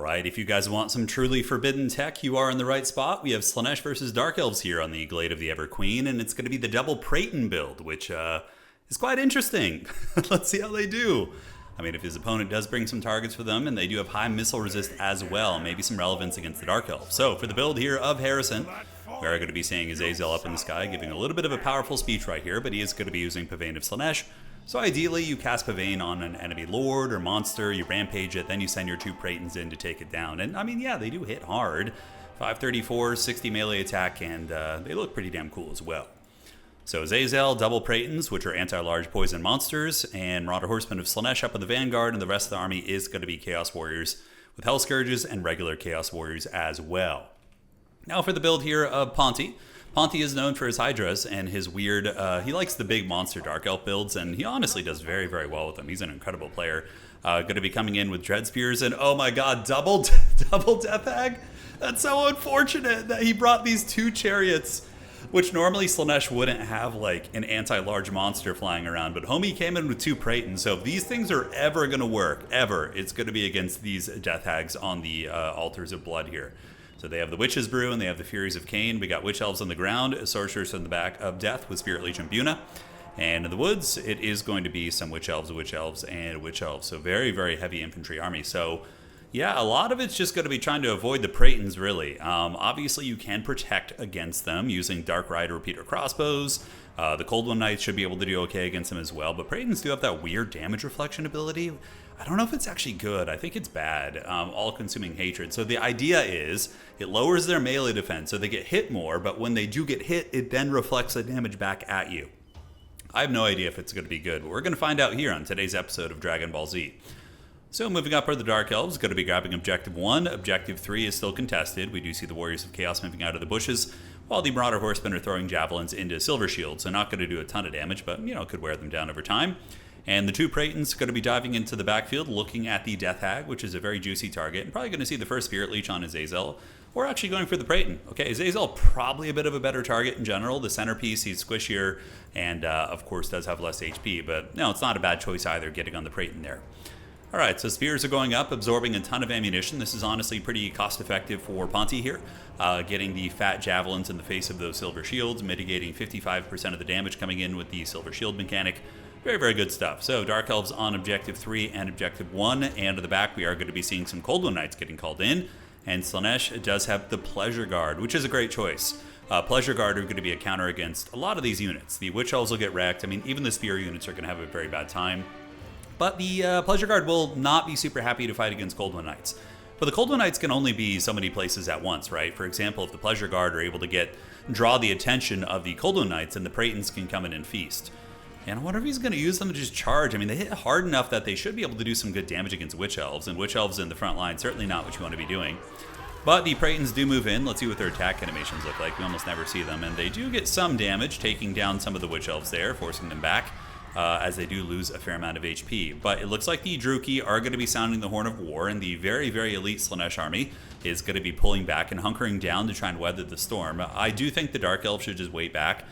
Alright, if you guys want some truly forbidden tech, you are in the right spot. We have Slaanesh versus Dark Elves here on the Glade of the Ever Queen, and it's going to be the double PREYTON build, which is quite interesting. Let's see how they do. I mean, if his opponent does bring some targets for them, and they do have high missile resist as well, maybe some relevance against the Dark Elves. So, for the build here of Harrison, we are going to be seeing Azazel up in the sky, giving a little bit of a powerful speech right here, but he is going to be using Pavane of Slaanesh. So ideally, you cast Pavane on an enemy lord or monster, you rampage it, then you send your two PREYTONs in to take it down. And I mean, yeah, they do hit hard. 534, 60 melee attack, and they look pretty damn cool as well. So Azazel, double PREYTONs, which are anti-large poison monsters, and Marauder Horsemen of Slaanesh up in the vanguard, and the rest of the army is going to be Chaos Warriors with Hell Scourges and regular Chaos Warriors as well. Now for the build here of Ponti. Ponti is known for his Hydras and his weird, he likes the big monster Dark Elf builds, and he honestly does very, very well with them. He's an incredible player. Going to be coming in with Dread Spears, and oh my god, double Death Hag? That's so unfortunate that he brought these two chariots, which normally Slaanesh wouldn't have like an anti-large monster flying around, but homie came in with two PREYTONs, so if these things are ever going to work, ever, it's going to be against these Death Hags on the Altars of Blood here. So they have the Witch's Brew and they have the Furies of Cain. We got Witch Elves on the ground, Sorcerers in the back of Death with Spirit Legion Buna. And in the woods, it is going to be some Witch Elves, and Witch Elves. So very, very heavy infantry army. So yeah, a lot of it's just going to be trying to avoid the PREYTONs, really. Obviously, you can protect against them using Dark Rider Repeater crossbows. The Cold One Knights should be able to do okay against them as well. But PREYTONs do have that weird damage reflection ability. I don't know if it's actually good. I think it's bad. All-consuming hatred. So the idea is it lowers their melee defense, so they get hit more, but when they do get hit, it then reflects the damage back at you. I have no idea if it's going to be good, but we're going to find out here on today's episode of Dragon Ball Z. So moving up are the Dark Elves, going to be grabbing Objective 1. Objective 3 is still contested. We do see the Warriors of Chaos moving out of the bushes, while the Marauder Horsemen are throwing javelins into Silver Shield, so not going to do a ton of damage, but, you know, could wear them down over time. And the two PREYTONs are going to be diving into the backfield, looking at the Death Hag, which is a very juicy target, and probably going to see the first Spirit Leech on Azazel. We're actually going for the PREYTON. Okay, Azazel, probably a bit of a better target in general. The centerpiece, he's squishier, and of course does have less HP, but no, it's not a bad choice either, getting on the PREYTON there. Alright, so spears are going up, absorbing a ton of ammunition. This is honestly pretty cost-effective for Ponti here. Getting the fat javelins in the face of those silver shields, mitigating 55% of the damage coming in with the silver shield mechanic. Very, very good stuff. So Dark Elves on Objective 3 and Objective 1, and to the back we are going to be seeing some Cold One Knights getting called in. And Slaanesh does have the Pleasure Guard, which is a great choice. Pleasure Guard are going to be a counter against a lot of these units. The Witch Elves will get wrecked. I mean, even the Spear units are going to have a very bad time. But the Pleasure Guard will not be super happy to fight against Cold One Knights. But the Cold One Knights can only be so many places at once, right? For example, if the Pleasure Guard are able to draw the attention of the Cold One Knights, and the PREYTONs can come in and feast. And I wonder if he's going to use them to just charge. I mean, they hit hard enough that they should be able to do some good damage against Witch Elves, and Witch Elves in the front line, certainly not what you want to be doing. But the PREYTONs do move in. Let's see what their attack animations look like. We almost never see them, and they do get some damage, taking down some of the Witch Elves there, forcing them back. As they do lose a fair amount of HP. But it looks like the Druki are going to be sounding the horn of war, and the very, very elite Slaanesh army is going to be pulling back and hunkering down to try and weather the storm. I do think the Dark Elves should just wait back.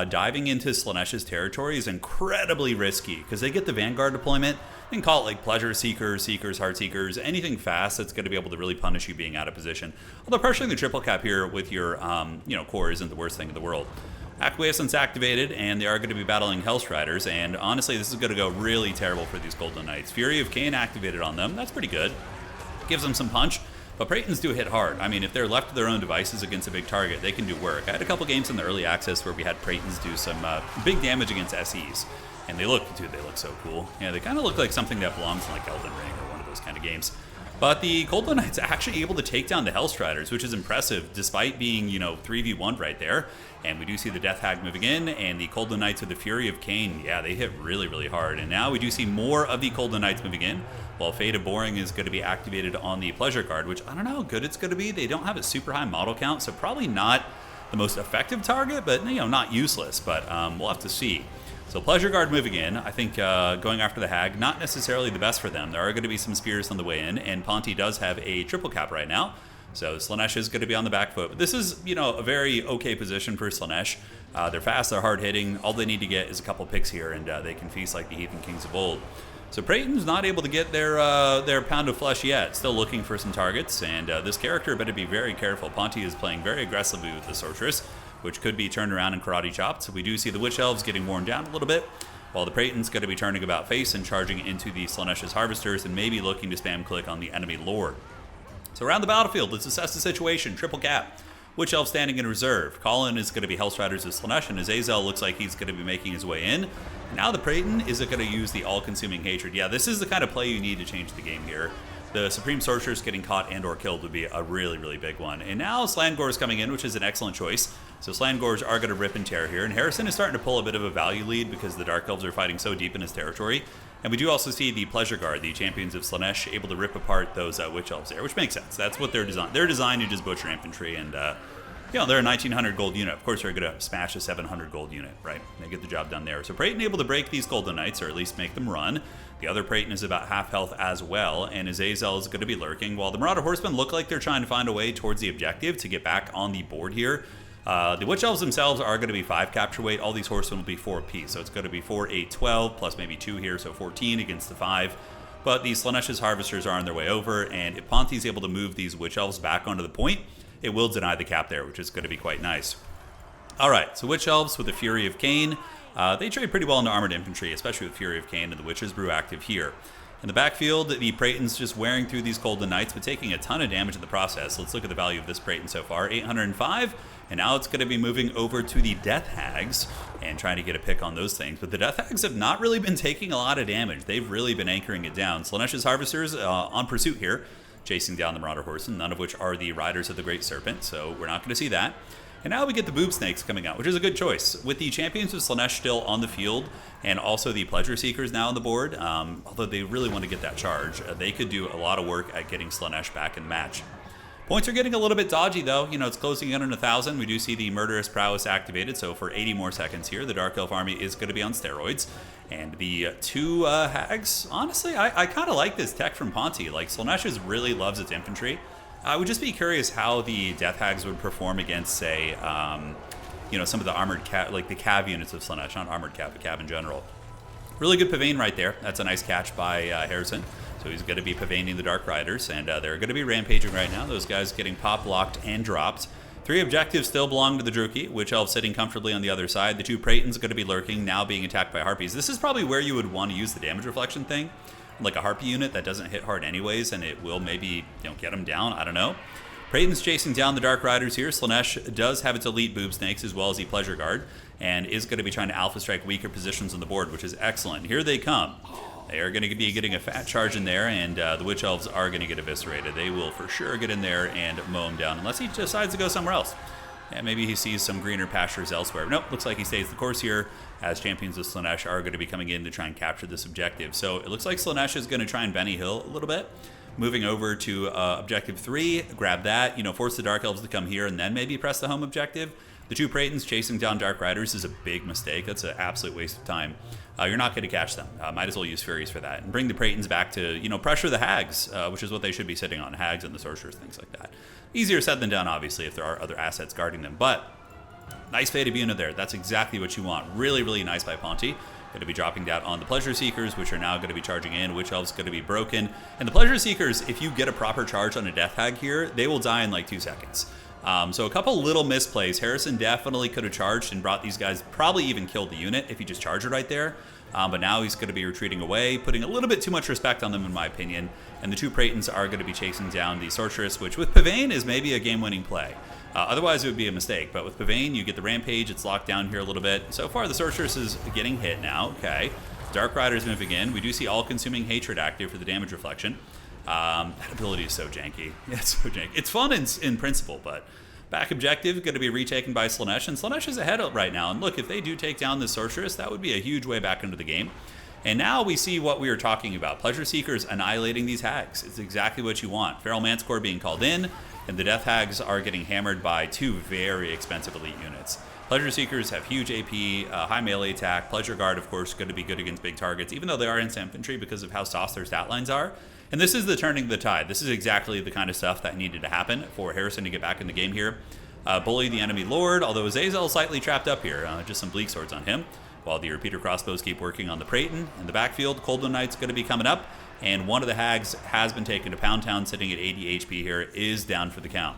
Diving into Slaanesh's territory is incredibly risky, because they get the Vanguard deployment. You can call it like Pleasure Seekers, Seekers, Heart Seekers, anything fast that's going to be able to really punish you being out of position. Although pressuring the triple cap here with your core isn't the worst thing in the world. Acquiescence activated, and they are going to be battling Hellstriders, and honestly, this is going to go really terrible for these Golden Knights. Fury of Cain activated on them. That's pretty good. Gives them some punch, but PREYTONs do hit hard. I mean, if they're left to their own devices against a big target, they can do work. I had a couple games in the early access where we had PREYTONs do some big damage against SEs, and they look so cool. Yeah, they kind of look like something that belongs in like Elden Ring or one of those kind of games. But the Cold One Knights are actually able to take down the Hellstriders, which is impressive, despite being, 3v1 right there. And we do see the Death Hag moving in, and the Cold One Knights with the Fury of Cain, yeah, they hit really, really hard. And now we do see more of the Cold One Knights moving in, while Fate of Boring is going to be activated on the Pleasure Guard, which I don't know how good it's going to be. They don't have a super high model count, so probably not the most effective target, but, not useless. But we'll have to see. So Pleasure Guard moving in, I think going after the Hag, not necessarily the best for them. There are going to be some spears on the way in, and Ponti does have a triple cap right now. So Slaanesh is going to be on the back foot. But this is, a very okay position for Slaanesh. They're fast, they're hard hitting. All they need to get is a couple picks here, and they can feast like the Heathen Kings of old. So PREYTON's not able to get their pound of flesh yet. Still looking for some targets, and this character better be very careful. Ponti is playing very aggressively with the Sorceress, which could be turned around and karate chopped. So we do see the Witch Elves getting worn down a little bit, while the PREYTON's going to be turning about face and charging into the Slaanesh's Harvesters and maybe looking to spam click on the enemy Lord. So around the battlefield, let's assess the situation. Triple cap. Witch Elf standing in reserve. Colin is going to be Hellstriders of Slaanesh, and Azazel looks like he's going to be making his way in. Now the PREYTON is going to use the all-consuming hatred. Yeah, this is the kind of play you need to change the game here. The Supreme Sorceress getting caught and or killed would be a really, really big one. And now Slangor is coming in, which is an excellent choice. So Slangors are going to rip and tear here. And Harrison is starting to pull a bit of a value lead because the Dark Elves are fighting so deep in his territory. And we do also see the Pleasure Guard, the champions of Slaanesh, able to rip apart those Witch Elves there, which makes sense. That's what they're designed. They're designed to just butcher infantry, and you know, they're a 1900 gold unit. Of course, they're going to smash a 700 gold unit, right? They get the job done there. So PREYTON able to break these Golden Knights, or at least make them run. The other PREYTON is about half health as well, and Azazel is going to be lurking, while the Marauder Horsemen look like they're trying to find a way towards the objective to get back on the board here. The Witch Elves themselves are going to be 5 capture weight. All these horsemen will be 4 apiece, so it's going to be 4, 8, 12, plus maybe 2 here, so 14 against the 5. But the Slaanesh's Harvesters are on their way over, and if Ponti's able to move these Witch Elves back onto the point, it will deny the cap there, which is going to be quite nice. All right, so Witch Elves with the Fury of Cain. They trade pretty well into Armored Infantry, especially with Fury of Cain and the Witch's Brew active here. In the backfield, the PREYTON's just wearing through these Golden Knights, but taking a ton of damage in the process. Let's look at the value of this PREYTON so far, 805, and now it's going to be moving over to the Death Hags and trying to get a pick on those things. But the Death Hags have not really been taking a lot of damage. They've really been anchoring it down. Slaanesh's Harvesters on pursuit here, chasing down the Marauder Horsemen, none of which are the Riders of the Great Serpent, so we're not going to see that. And now we get the Boob Snakes coming out, which is a good choice. With the Champions of Slaanesh still on the field, and also the Pleasure Seekers now on the board, although they really want to get that charge, they could do a lot of work at getting Slaanesh back in the match. Points are getting a little bit dodgy, though. You know, it's closing in on 1,000. We do see the Murderous Prowess activated, so for 80 more seconds here, the Dark Elf army is going to be on steroids. And the 2 Hags, honestly, I kind of like this tech from Ponti. Like, Slaanesh really loves its infantry. I would just be curious how the Death Hags would perform against, say, you know, some of the armored cav, like the cav units of Slaanesh, not armored cav, but cav in general. Really good Pavane right there. That's a nice catch by Harrison. So he's going to be Pavaning the Dark Riders, and they're going to be rampaging right now. Those guys getting pop, locked, and dropped. 3 objectives still belong to the Druki. Witch Elf sitting comfortably on the other side. The 2 PREYTONs going to be lurking, now being attacked by Harpies. This is probably where you would want to use the damage reflection thing. Like a Harpy unit that doesn't hit hard anyways, and it will maybe, you know, get them down. I don't know. PREYTON's chasing down the Dark Riders here. Slaanesh does have its elite Boob Snakes as well as the Pleasure Guard, and is going to be trying to alpha strike weaker positions on the board, which is excellent. Here they come. They are going to be getting a fat charge in there, and the Witch Elves are going to get eviscerated. They will for sure get in there and mow him down, unless he decides to go somewhere else. Yeah, maybe he sees some greener pastures elsewhere. Nope, looks like he stays the course here, as Champions of Slaanesh are going to be coming in to try and capture this objective. So it looks like Slaanesh is going to try and Benny Hill a little bit. Moving over to objective 3, grab that, you know, force the Dark Elves to come here and then maybe press the home objective. The 2 PREYTONs chasing down Dark Riders is a big mistake. That's an absolute waste of time. You're not going to catch them. Might as well use Furies for that. And bring the PREYTONs back to, you know, pressure the Hags, which is what they should be sitting on. Hags and the Sorcerers, things like that. Easier said than done, obviously, if there are other assets guarding them. But nice Fade unit there. That's exactly what you want. Really, really nice by Ponti. Going to be dropping down on the Pleasure Seekers, which are now going to be charging in. Witch Elves going to be broken. And the Pleasure Seekers, if you get a proper charge on a Death Hag here, they will die in like 2 seconds. So a couple little misplays. Harrison definitely could have charged and brought these guys, probably even killed the unit if he just charged it right there. But now he's going to be retreating away, putting a little bit too much respect on them, in my opinion. And the 2 PREYTONs are going to be chasing down the Sorceress, which with Pavane is maybe a game-winning play. Otherwise, it would be a mistake. But with Pavane, you get the Rampage. It's locked down here a little bit. So far, the Sorceress is getting hit now. Okay. Dark Riders moving in. We do see All-Consuming Hatred active for the damage reflection. That ability is so janky. Yeah, it's so janky. It's fun in principle, but back objective going to be retaken by Slaanesh. And Slaanesh is ahead right now. And look, if they do take down the Sorceress, that would be a huge way back into the game. And now we see what we were talking about. Pleasure Seekers annihilating these Hags. It's exactly what you want. Feral Manticore being called in, and the Death Hags are getting hammered by 2 very expensive elite units. Pleasure Seekers have huge AP, high melee attack. Pleasure Guard, of course, going to be good against big targets, even though they are instant infantry because of how soft their stat lines are. And this is the turning of the tide. This is exactly the kind of stuff that needed to happen for Harrison to get back in the game here. Bully the enemy Lord, although Azazel is slightly trapped up here. Just some Bleak Swords on him. while the repeater crossbows keep working on the Preyton. In the backfield, Coldwood Knight's going to be coming up, and one of the hags has been taken to Pound Town, sitting at 80 HP here, is down for the count.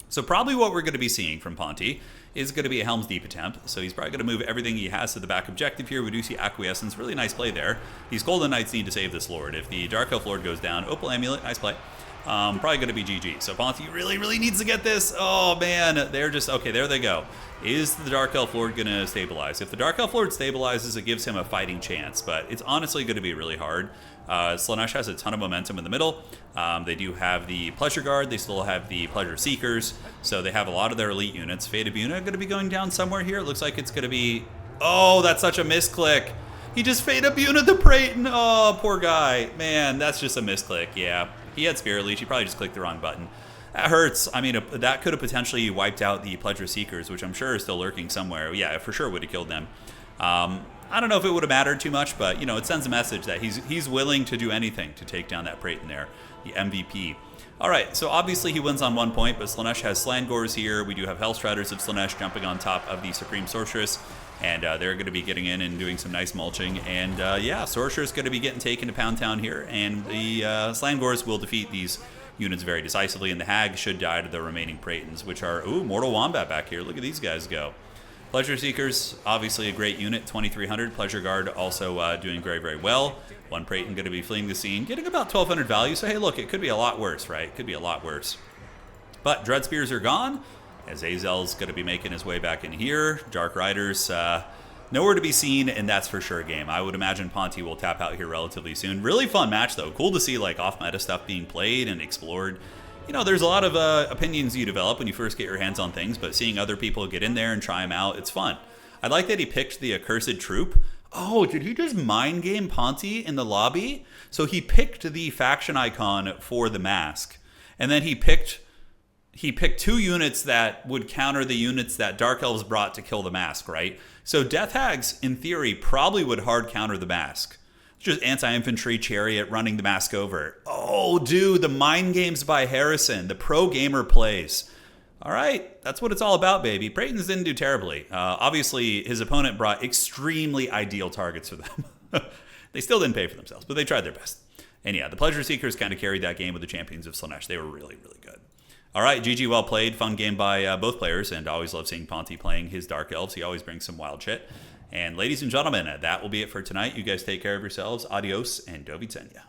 So probably what we're going to be seeing from Ponty is going to be a Helm's Deep attempt. So he's probably going to move everything he has to the back objective here. We do see Acquiescence. Really nice play there. These Golden Knights need to save this Lord. If the Dark Elf Lord goes down, Opal Amulet, nice play. Probably going to be GG. So Ponty really, really needs to get this. Oh, man. They're just... Okay, there they go. Is the Dark Elf Lord going to stabilize? If the Dark Elf Lord stabilizes, it gives him a fighting chance. But it's honestly going to be really hard. Slaanesh has a ton of momentum in the middle. They do have the Pleasure Guard. They still have the Pleasure Seekers. So they have a lot of their elite units. Fate of Buna going to be going down somewhere here. It looks like it's going to be... Oh, that's such a misclick. He just Fate of Buna the Preyton. Oh, poor guy. Man, that's just a misclick. Yeah. He had Spirit Leech. He probably just clicked the wrong button. That hurts. I mean, that could have potentially wiped out the Pleasure Seekers, which I'm sure are still lurking somewhere. Yeah, it for sure would have killed them. I don't know if it would have mattered too much, but, you know, it sends a message that he's willing to do anything to take down that Preyton there, the MVP. All right, so obviously he wins on 1 point, but Slaanesh has Slangors here. We do have Hellstriders of Slaanesh jumping on top of the Supreme Sorceress, and they're going to be getting in and doing some nice mulching. And, yeah, Sorcerer's going to be getting taken to Pound Town here, and the Slangors will defeat these units very decisively, and the Hag should die to the remaining Preytons, which are, ooh, Mortal Wombat back here. Look at these guys go. Pleasure Seekers, obviously a great unit, 2300. Pleasure Guard also doing very, very well. One Preyton going to be fleeing the scene, getting about 1200 value. So, hey, look, it could be a lot worse, right? It could be a lot worse. But Dread Spears are gone, as Azel's going to be making his way back in here. Dark Riders, nowhere to be seen, and that's for sure a game. I would imagine Ponty will tap out here relatively soon. Really fun match, though. Cool to see, like, off-meta stuff being played and explored. You know, there's a lot of opinions you develop when you first get your hands on things, but seeing other people get in there and try them out, it's fun. I like that he picked the Accursed Troop. Oh, did he just mind game Ponty in the lobby? So he picked the faction icon for the mask, and then he picked 2 units that would counter the units that Dark Elves brought to kill the mask, right? So Death Hags, in theory, probably would hard counter the mask. Just anti-infantry chariot running the mask over. Oh, dude, the mind games by Harrison. The pro gamer plays. All right, that's what it's all about, baby. Preytons didn't do terribly. Obviously, his opponent brought extremely ideal targets for them. They still didn't pay for themselves, but they tried their best. And yeah, the Pleasure Seekers kind of carried that game with the champions of Slaanesh. They were really, really good. All right, GG, well played. Fun game by both players, and I always love seeing Ponty playing his Dark Elves. He always brings some wild shit. And ladies and gentlemen, that will be it for tonight. You guys take care of yourselves. Adios and do widzenia.